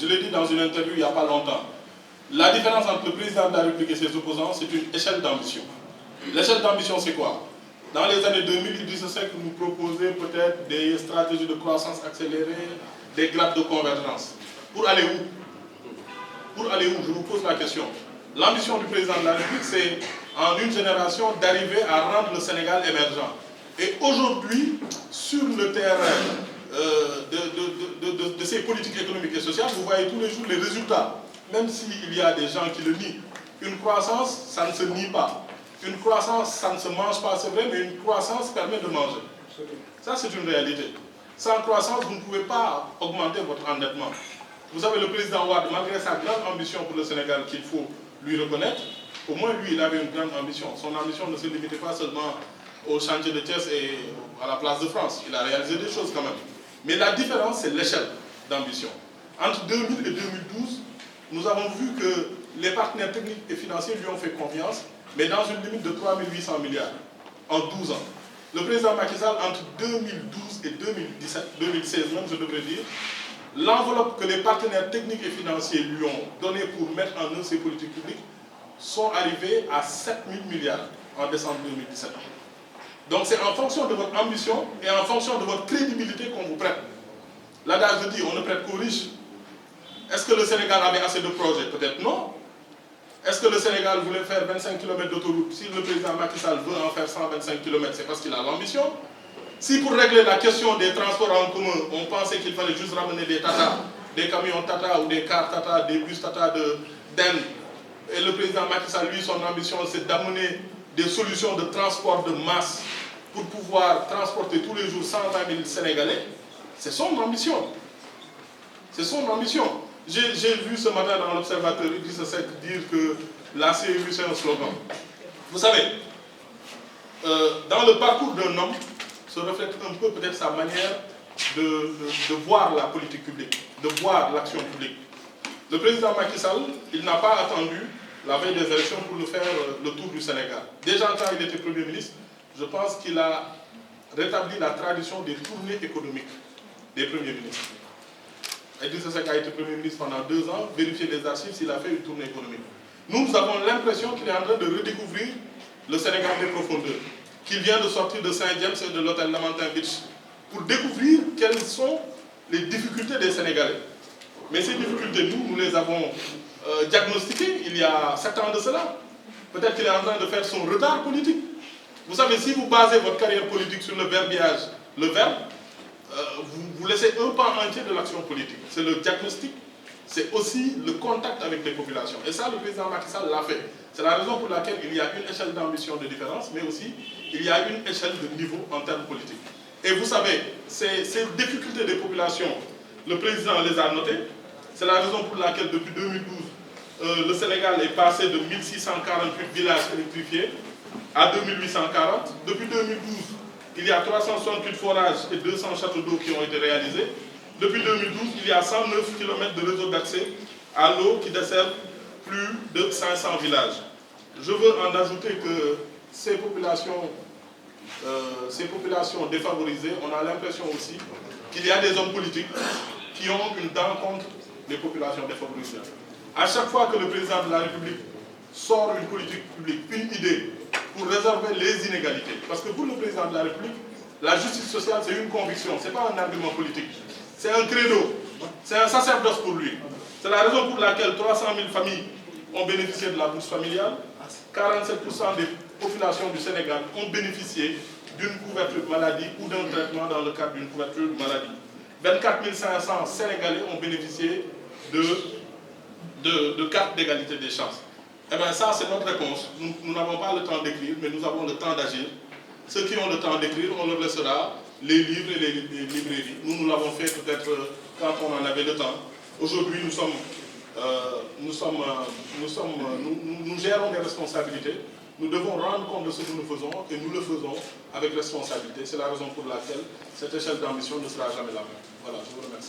l'ai dit dans une interview il n'y a pas longtemps. La différence entre le président de la République et ses opposants, c'est une échelle d'ambition. L'échelle d'ambition, c'est quoi? Dans les années 2000, Idrissa Seck nous proposait peut-être des stratégies de croissance accélérée, des grades de convergence. Pour aller où? Pour aller où? Je vous pose la question. L'ambition du président de la République, c'est en une génération d'arriver à rendre le Sénégal émergent. Et aujourd'hui, sur le terrain de ces politiques économiques et sociales, vous voyez tous les jours les résultats. Même s'il y a des gens qui le nient. Une croissance, ça ne se nie pas. Une croissance, ça ne se mange pas, c'est vrai, mais une croissance permet de manger. Ça, c'est une réalité. Sans croissance, vous ne pouvez pas augmenter votre endettement. Vous savez, le président Ouad, malgré sa grande ambition pour le Sénégal, qu'il faut lui reconnaître, au moins lui, il avait une grande ambition. Son ambition ne se limitait pas seulement au chantier de Thiès et à la place de France. Il a réalisé des choses quand même. Mais la différence, c'est l'échelle d'ambition. Entre 2000 et 2012, nous avons vu que les partenaires techniques et financiers lui ont fait confiance, mais dans une limite de 3 800 milliards en 12 ans. Le président Macky Sall, entre 2012 et 2016 même, je devrais dire, l'enveloppe que les partenaires techniques et financiers lui ont donnée pour mettre en œuvre ces politiques publiques sont arrivés à 7 000 milliards en décembre 2017. Donc c'est en fonction de votre ambition et en fonction de votre crédibilité qu'on vous prête. L'adage dit, on ne prête qu'aux riches. Est-ce que le Sénégal avait assez de projets? Peut-être non. Est-ce que le Sénégal voulait faire 25 km d'autoroute? Si le président Macky Sall veut en faire 125 km, c'est parce qu'il a l'ambition. Si pour régler la question des transports en commun, on pensait qu'il fallait juste ramener des Tata, des camions Tata ou des cars Tata, des bus Tata d'Inde, et le président Macky Sall, lui, son ambition, c'est d'amener des solutions de transport de masse pour pouvoir transporter tous les jours 120 000 Sénégalais, c'est son ambition. C'est son ambition. J'ai vu ce matin dans l'Observateur Idrissa Seck dire que la CEU c'est un slogan. Vous savez, dans le parcours d'un homme se reflète un peu peut-être sa manière de voir la politique publique, de voir l'action publique. Le président Macky Sall, il n'a pas attendu la veille des élections pour nous faire le tour du Sénégal. Déjà quand il était Premier ministre, je pense qu'il a rétabli la tradition des tournées économiques des Premiers ministres. Idrissa Seck a été Premier ministre pendant 2 ans, vérifier les archives s'il a fait une tournée économique. Nous avons l'impression qu'il est en train de redécouvrir le Sénégal des profondeurs, qu'il vient de sortir de Saint-James et de l'hôtel Lamantin Beach, pour découvrir quelles sont les difficultés des Sénégalais. Mais ces difficultés, nous les avons diagnostiquées il y a 7 ans de cela. Peut-être qu'il est en train de faire son retard politique. Vous savez, si vous basez votre carrière politique sur le verbiage, le verbe, vous laissez un pan entier de l'action politique. C'est le diagnostic, c'est aussi le contact avec les populations. Et ça, le président Macky Sall l'a fait. C'est la raison pour laquelle il y a une échelle d'ambition de différence, mais aussi il y a une échelle de niveau en termes politiques. Et vous savez, ces difficultés des populations, le président les a notées. C'est la raison pour laquelle depuis 2012, le Sénégal est passé de 1648 villages électrifiés à 2840. Depuis 2012, il y a 368 forages et 200 châteaux d'eau qui ont été réalisés. Depuis 2012, il y a 109 km de réseau d'accès à l'eau qui dessert plus de 500 villages. Je veux en ajouter que ces populations défavorisées, on a l'impression aussi qu'il y a des hommes politiques qui ont une dent contre les populations défavorisées. À chaque fois que le président de la République sort une politique publique, une idée pour résorber les inégalités, parce que pour le président de la République, la justice sociale c'est une conviction, ce n'est pas un argument politique, c'est un credo, c'est un sacerdoce pour lui. C'est la raison pour laquelle 300 000 familles ont bénéficié de la bourse familiale, 47% des populations du Sénégal ont bénéficié d'une couverture maladie ou d'un traitement dans le cadre d'une couverture maladie. 24 500 Sénégalais ont bénéficié de cartes d'égalité des chances. Eh bien ça, c'est notre réponse. Nous n'avons pas le temps d'écrire, mais nous avons le temps d'agir. Ceux qui ont le temps d'écrire, on leur laissera les livres et les librairies. Nous l'avons fait peut-être quand on en avait le temps. Aujourd'hui, nous gérons des responsabilités. Nous devons rendre compte de ce que nous faisons et nous le faisons avec responsabilité. C'est la raison pour laquelle cette échelle d'ambition ne sera jamais la même. Voilà, je vous remercie.